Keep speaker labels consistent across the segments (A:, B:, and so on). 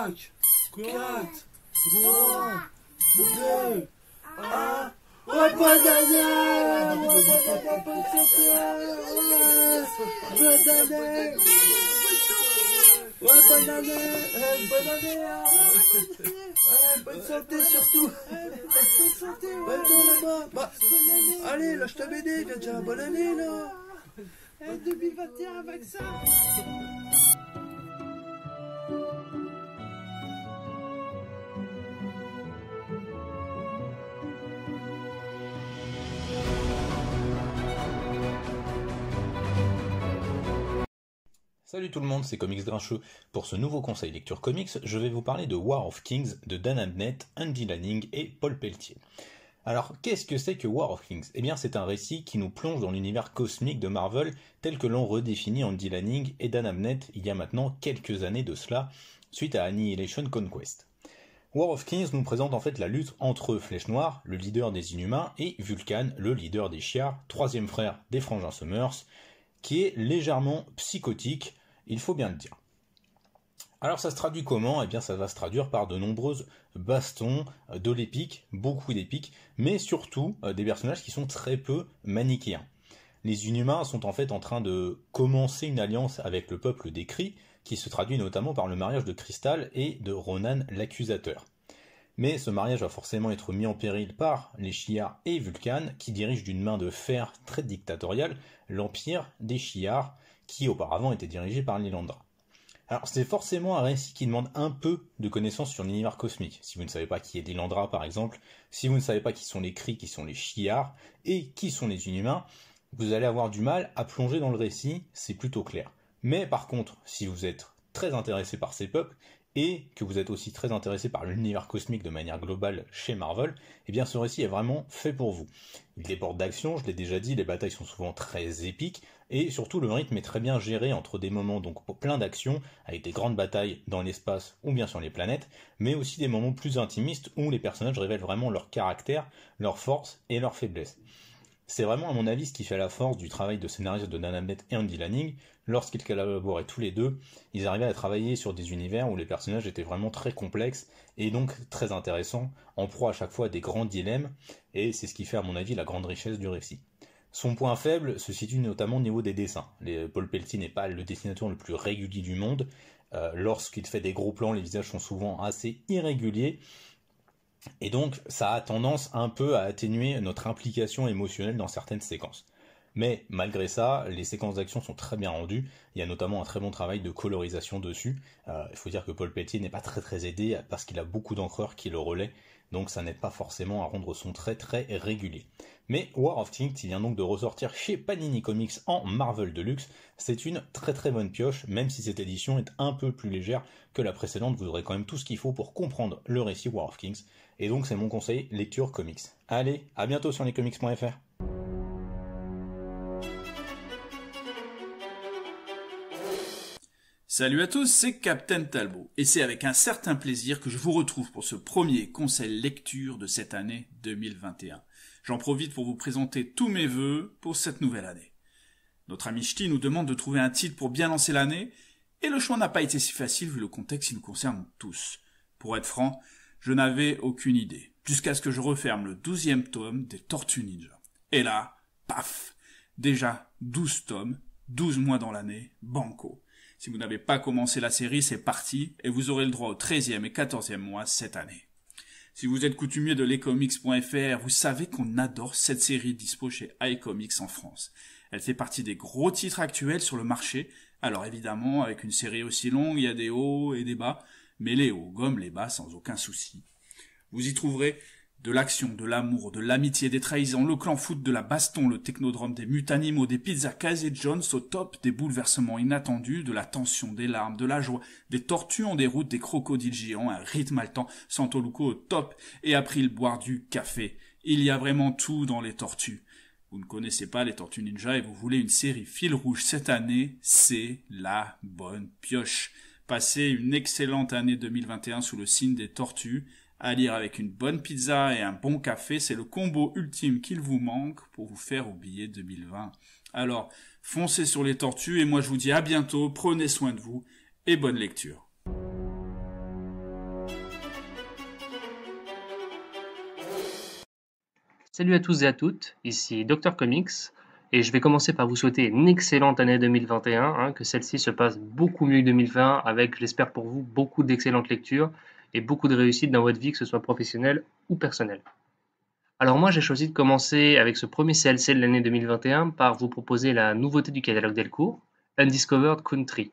A: 5, 4, 3, 2, 1. Oh, bonne année! Bonne année! Ouais, bonne année! Bonne année! Bonne santé surtout! Bonne santé! Ouais, toi là-bas! Bah, allez, lâche ta BD, viens déjà, bonne année là!
B: 2021 vaccin.
C: Salut tout le monde, c'est Comics Grincheux. Pour ce nouveau conseil lecture comics, je vais vous parler de War of Kings de Dan Abnett, Andy Lanning et Paul Pelletier. Alors, qu'est-ce que c'est que War of Kings? Eh bien, c'est un récit qui nous plonge dans l'univers cosmique de Marvel tel que l'ont redéfini Andy Lanning et Dan Abnett il y a maintenant quelques années de cela, suite à Annihilation Conquest. War of Kings nous présente en fait la lutte entre Flèche Noire, le leader des Inhumains, et Vulcan, le leader des Shi'ar, troisième frère des Frangins Summers, qui est légèrement psychotique, il faut bien le dire. Alors ça se traduit comment? Eh bien ça va se traduire par de nombreuses bastons, de l'épique, beaucoup d'épique, mais surtout des personnages qui sont très peu manichéens. Les Inhumains sont en fait en train de commencer une alliance avec le peuple des Kree, qui se traduit notamment par le mariage de Crystal et de Ronan l'accusateur. Mais ce mariage va forcément être mis en péril par les Shi'ar et Vulcan, qui dirigent d'une main de fer très dictatoriale l'empire des Shi'ar, qui auparavant était dirigé par Lilandra. Alors c'est forcément un récit qui demande un peu de connaissances sur l'univers cosmique. Si vous ne savez pas qui est Lilandra par exemple, si vous ne savez pas qui sont les Kree, qui sont les Shi'ar, et qui sont les Inhumains, vous allez avoir du mal à plonger dans le récit, c'est plutôt clair. Mais par contre, si vous êtes très intéressé par ces peuples, et que vous êtes aussi très intéressé par l'univers cosmique de manière globale chez Marvel, eh bien ce récit est vraiment fait pour vous. Il déborde d'action, je l'ai déjà dit, les batailles sont souvent très épiques, et surtout le rythme est très bien géré entre des moments donc plein d'action, avec des grandes batailles dans l'espace ou bien sur les planètes, mais aussi des moments plus intimistes où les personnages révèlent vraiment leur caractère, leurs forces et leurs faiblesses. C'est vraiment à mon avis ce qui fait la force du travail de scénariste de Dan Abnett et Andy Lanning. Lorsqu'ils collaboraient tous les deux, ils arrivaient à travailler sur des univers où les personnages étaient vraiment très complexes et donc très intéressants, en proie à chaque fois à des grands dilemmes, et c'est ce qui fait à mon avis la grande richesse du récit. Son point faible se situe notamment au niveau des dessins. Paul Pelletier n'est pas le dessinateur le plus régulier du monde. Lorsqu'il fait des gros plans, les visages sont souvent assez irréguliers. Et donc, ça a tendance un peu à atténuer notre implication émotionnelle dans certaines séquences. Mais malgré ça, les séquences d'action sont très bien rendues. Il y a notamment un très bon travail de colorisation dessus. Il faut dire que Paul Pelletier n'est pas très aidé parce qu'il a beaucoup d'encreurs qui le relaient. Donc ça n'aide pas forcément à rendre son trait très régulier. Mais War of Kings, qui vient donc de ressortir chez Panini Comics en Marvel Deluxe, c'est une très bonne pioche, même si cette édition est un peu plus légère que la précédente, vous aurez quand même tout ce qu'il faut pour comprendre le récit War of Kings. Et donc c'est mon conseil, lecture comics. Allez, à bientôt sur lescomics.fr.
D: Salut à tous, c'est Captain Talbot, et c'est avec un certain plaisir que je vous retrouve pour ce premier conseil lecture de cette année 2021. J'en profite pour vous présenter tous mes vœux pour cette nouvelle année. Notre ami Ch'ti nous demande de trouver un titre pour bien lancer l'année, et le choix n'a pas été si facile vu le contexte qui nous concerne tous. Pour être franc, je n'avais aucune idée, jusqu'à ce que je referme le 12e tome des Tortues Ninja. Et là, paf, déjà 12 tomes, 12 mois dans l'année, banco. Si vous n'avez pas commencé la série, c'est parti, et vous aurez le droit au 13e et 14e mois cette année. Si vous êtes coutumier de lescomics.fr, vous savez qu'on adore cette série dispo chez iComics en France. Elle fait partie des gros titres actuels sur le marché. Alors évidemment, avec une série aussi longue, il y a des hauts et des bas, mais les hauts gomment les bas sans aucun souci. Vous y trouverez de l'action, de l'amour, de l'amitié, des trahisons, le clan foot, de la baston, le technodrome, des mutanimaux, des pizzas Casey Jones au top, des bouleversements inattendus, de la tension, des larmes, de la joie, des tortues en déroute, des crocodiles géants, un rythme haletant, Santoluco au top, et après il boire du café. Il y a vraiment tout dans les tortues. Vous ne connaissez pas les Tortues Ninja et vous voulez une série fil rouge cette année, c'est la bonne pioche. Passez une excellente année 2021 sous le signe des tortues. À lire avec une bonne pizza et un bon café, c'est le combo ultime qu'il vous manque pour vous faire oublier 2020. Alors, foncez sur les tortues et moi je vous dis à bientôt, prenez soin de vous et bonne lecture.
E: Salut à tous et à toutes, ici Dr Comics et je vais commencer par vous souhaiter une excellente année 2021, que celle-ci se passe beaucoup mieux que 2020 avec, je l'espère pour vous, beaucoup d'excellentes lectures et beaucoup de réussite dans votre vie, que ce soit professionnelle ou personnelle. Alors moi j'ai choisi de commencer avec ce premier CLC de l'année 2021 par vous proposer la nouveauté du catalogue Delcourt, Undiscovered Country.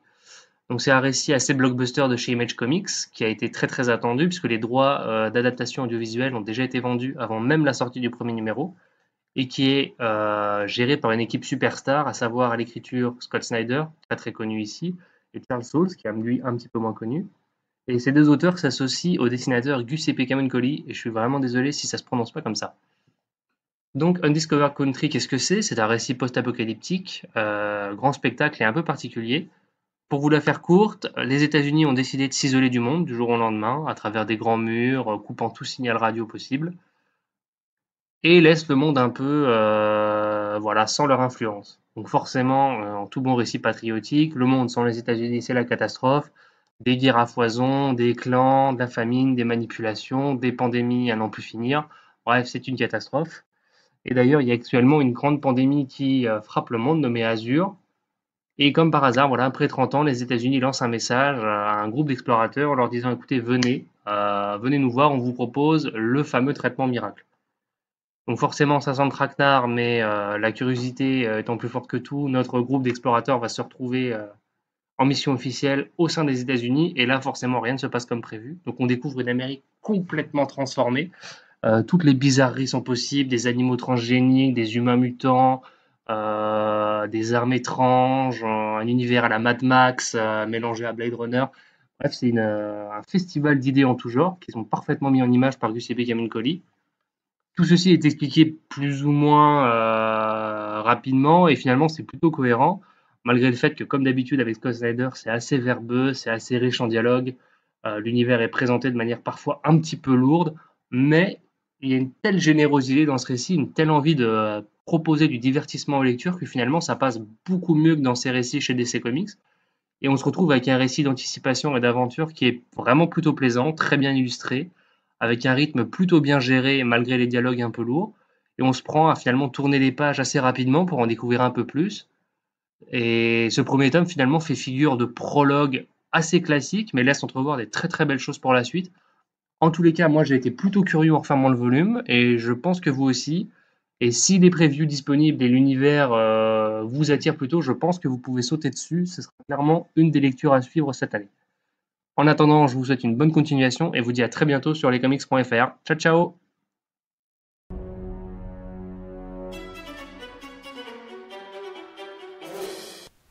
E: Donc c'est un récit assez blockbuster de chez Image Comics qui a été très attendu puisque les droits d'adaptation audiovisuelle ont déjà été vendus avant même la sortie du premier numéro et qui est géré par une équipe superstar, à savoir à l'écriture Scott Snyder, très connu ici, et Charles Soule, qui est lui un petit peu moins connu. Et ces deux auteurs s'associent au dessinateur Giuseppe Camuncoli, et je suis vraiment désolé si ça se prononce pas comme ça. Donc Undiscovered Country, qu'est-ce que c'est? C'est un récit post-apocalyptique, grand spectacle et un peu particulier. Pour vous la faire courte, les États-Unis ont décidé de s'isoler du monde du jour au lendemain, à travers des grands murs, coupant tout signal radio possible, et laissent le monde un peu sans leur influence. Donc forcément, en tout bon récit patriotique, le monde sans les États-Unis, c'est la catastrophe. Des guerres à foison, des clans, de la famine, des manipulations, des pandémies à n'en plus finir. Bref, c'est une catastrophe. Et d'ailleurs, il y a actuellement une grande pandémie qui frappe le monde, nommée Azure. Et comme par hasard, après 30 ans, les États-Unis lancent un message à un groupe d'explorateurs en leur disant: écoutez, venez nous voir, on vous propose le fameux traitement miracle. Donc forcément, ça sent traquenard, mais la curiosité étant plus forte que tout, notre groupe d'explorateurs va se retrouver en mission officielle au sein des États-Unis. Et là, forcément, rien ne se passe comme prévu. Donc on découvre une Amérique complètement transformée. Toutes les bizarreries sont possibles, des animaux transgéniques, des humains mutants, des armes étranges, un univers à la Mad Max mélangé à Blade Runner. Bref, c'est un festival d'idées en tout genre qui sont parfaitement mis en image par Giuseppe Camuncoli. Tout ceci est expliqué plus ou moins rapidement et finalement c'est plutôt cohérent, malgré le fait que, comme d'habitude avec Scott Snyder, c'est assez verbeux, c'est assez riche en dialogue, l'univers est présenté de manière parfois un petit peu lourde, mais il y a une telle générosité dans ce récit, une telle envie de proposer du divertissement aux lectures que finalement ça passe beaucoup mieux que dans ces récits chez DC Comics. Et on se retrouve avec un récit d'anticipation et d'aventure qui est vraiment plutôt plaisant, très bien illustré, avec un rythme plutôt bien géré malgré les dialogues un peu lourds. Et on se prend à finalement tourner les pages assez rapidement pour en découvrir un peu plus. Et ce premier tome finalement fait figure de prologue assez classique, mais laisse entrevoir des très belles choses pour la suite. En tous les cas, moi j'ai été plutôt curieux en refermant le volume, et je pense que vous aussi. Et si les previews disponibles et l'univers vous attirent plutôt, je pense que vous pouvez sauter dessus. Ce sera clairement une des lectures à suivre cette année. En attendant, je vous souhaite une bonne continuation et vous dis à très bientôt sur lescomics.fr. Ciao ciao!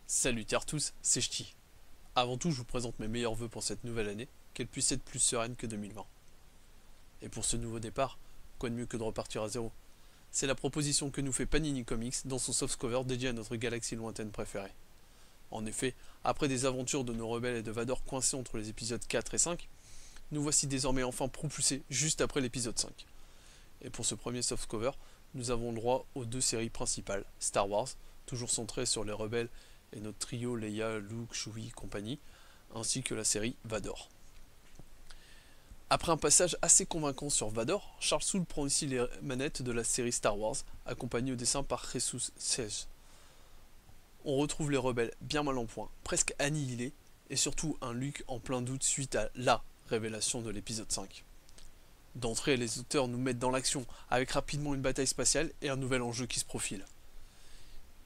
F: Salut à tous, c'est Ch'ti. Avant tout, je vous présente mes meilleurs vœux pour cette nouvelle année, qu'elle puisse être plus sereine que 2020. Et pour ce nouveau départ, quoi de mieux que de repartir à zéro? C'est la proposition que nous fait Panini Comics dans son softcover dédié à notre galaxie lointaine préférée. En effet, après des aventures de nos rebelles et de Vador coincés entre les épisodes 4 et 5, nous voici désormais enfin propulsés juste après l'épisode 5. Et pour ce premier softcover, nous avons le droit aux deux séries principales, Star Wars, toujours centrée sur les rebelles et notre trio Leia, Luke, Chewie, compagnie, ainsi que la série Vador. Après un passage assez convaincant sur Vador, Charles Soule prend ici les manettes de la série Star Wars, accompagné au dessin par Jesus Sej. On retrouve les rebelles bien mal en point, presque annihilés, et surtout un Luke en plein doute suite à la révélation de l'épisode 5. D'entrée, les auteurs nous mettent dans l'action, avec rapidement une bataille spatiale et un nouvel enjeu qui se profile.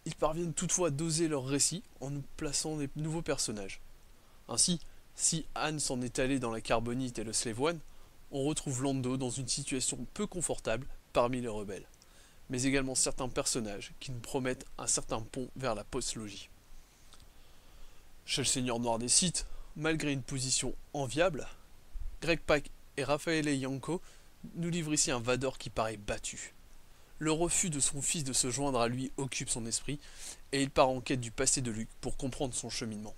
F: Ils parviennent toutefois à doser leur récit en nous plaçant des nouveaux personnages. Ainsi, si Han s'en est allé dans la Carbonite et le Slave One, on retrouve Lando dans une situation peu confortable parmi les rebelles, mais également certains personnages qui nous promettent un certain pont vers la post-logie. Chez le Seigneur Noir des Sith, malgré une position enviable, Greg Pak et Raffaele Ianco nous livrent ici un Vador qui paraît battu. Le refus de son fils de se joindre à lui occupe son esprit, et il part en quête du passé de Luke pour comprendre son cheminement.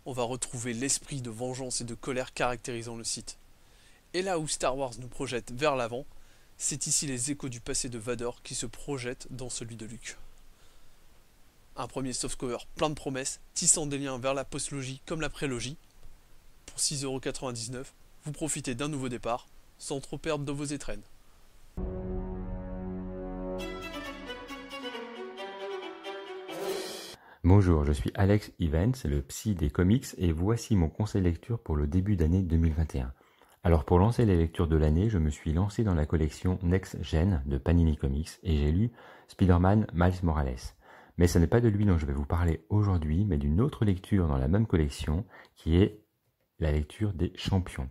F: On va retrouver l'esprit de vengeance et de colère caractérisant le Sith. Et là où Star Wars nous projette vers l'avant, c'est ici les échos du passé de Vador qui se projettent dans celui de Luke. Un premier softcover plein de promesses, tissant des liens vers la post-logie comme la prélogie. Pour 6,99 €, vous profitez d'un nouveau départ, sans trop perdre de vos étrennes.
G: Bonjour, je suis Alex Evans, le psy des comics, et voici mon conseil lecture pour le début d'année 2021. Alors pour lancer les lectures de l'année, je me suis lancé dans la collection Next Gen de Panini Comics et j'ai lu Spider-Man Miles Morales. Mais ce n'est pas de lui dont je vais vous parler aujourd'hui, mais d'une autre lecture dans la même collection qui est la lecture des Champions.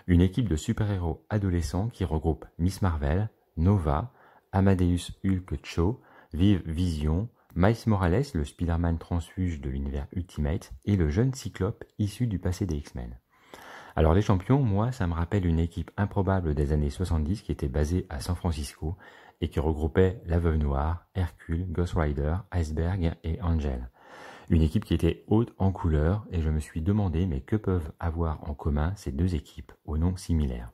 G: Une équipe de super-héros adolescents qui regroupe Miss Marvel, Nova, Amadeus Hulk Cho, Vive Vision, Miles Morales, le Spider-Man transfuge de l'univers Ultimate, et le jeune Cyclope issu du passé des X-Men. Alors les Champions, moi, ça me rappelle une équipe improbable des années 70 qui était basée à San Francisco et qui regroupait la Veuve Noire, Hercule, Ghost Rider, Iceberg et Angel. Une équipe qui était haute en couleurs et je me suis demandé mais que peuvent avoir en commun ces deux équipes aux noms similaires?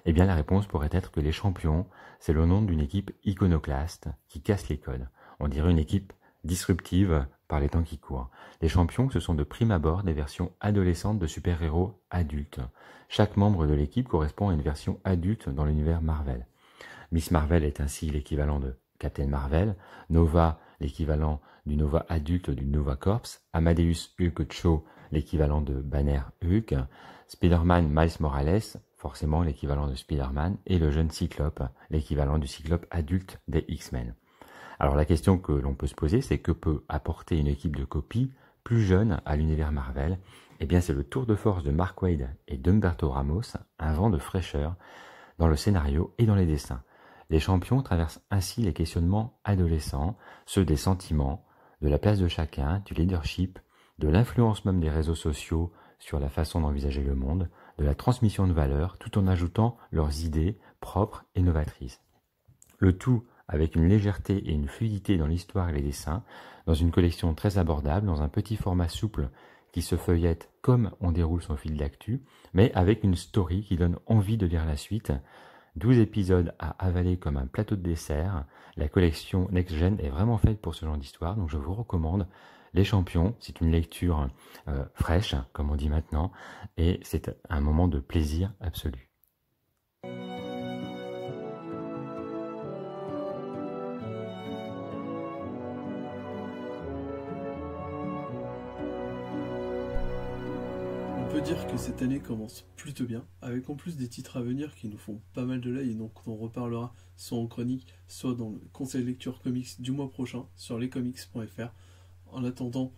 G: Eh bien la réponse pourrait être que les Champions, c'est le nom d'une équipe iconoclaste qui casse les codes. On dirait une équipe disruptive par les temps qui courent. Les Champions, ce sont de prime abord des versions adolescentes de super-héros adultes. Chaque membre de l'équipe correspond à une version adulte dans l'univers Marvel. Miss Marvel est ainsi l'équivalent de Captain Marvel, Nova l'équivalent du Nova adulte du Nova Corps, Amadeus Hulk Cho l'équivalent de Banner Hulk, Spider-Man Miles Morales, forcément l'équivalent de Spider-Man, et le jeune Cyclope, l'équivalent du Cyclope adulte des X-Men. Alors la question que l'on peut se poser, c'est que peut apporter une équipe de copies plus jeune à l'univers Marvel? Eh bien c'est le tour de force de Mark Waid et d'Humberto Ramos, un vent de fraîcheur dans le scénario et dans les dessins. Les Champions traversent ainsi les questionnements adolescents, ceux des sentiments, de la place de chacun, du leadership, de l'influence même des réseaux sociaux sur la façon d'envisager le monde, de la transmission de valeurs, tout en ajoutant leurs idées propres et novatrices. Le tout avec une légèreté et une fluidité dans l'histoire et les dessins, dans une collection très abordable, dans un petit format souple qui se feuillette comme on déroule son fil d'actu, mais avec une story qui donne envie de lire la suite. 12 épisodes à avaler comme un plateau de dessert. La collection Next Gen est vraiment faite pour ce genre d'histoire, donc je vous recommande Les Champions. C'est une lecture fraîche, comme on dit maintenant, et c'est un moment de plaisir absolu.
F: On peut dire que cette année commence plutôt bien, avec en plus des titres à venir qui nous font pas mal de l'œil et donc on reparlera soit en chronique, soit dans le conseil lecture comics du mois prochain sur lescomics.fr. En attendant,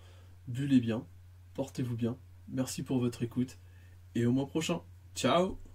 F: bullez bien, portez-vous bien, merci pour votre écoute et au mois prochain. Ciao!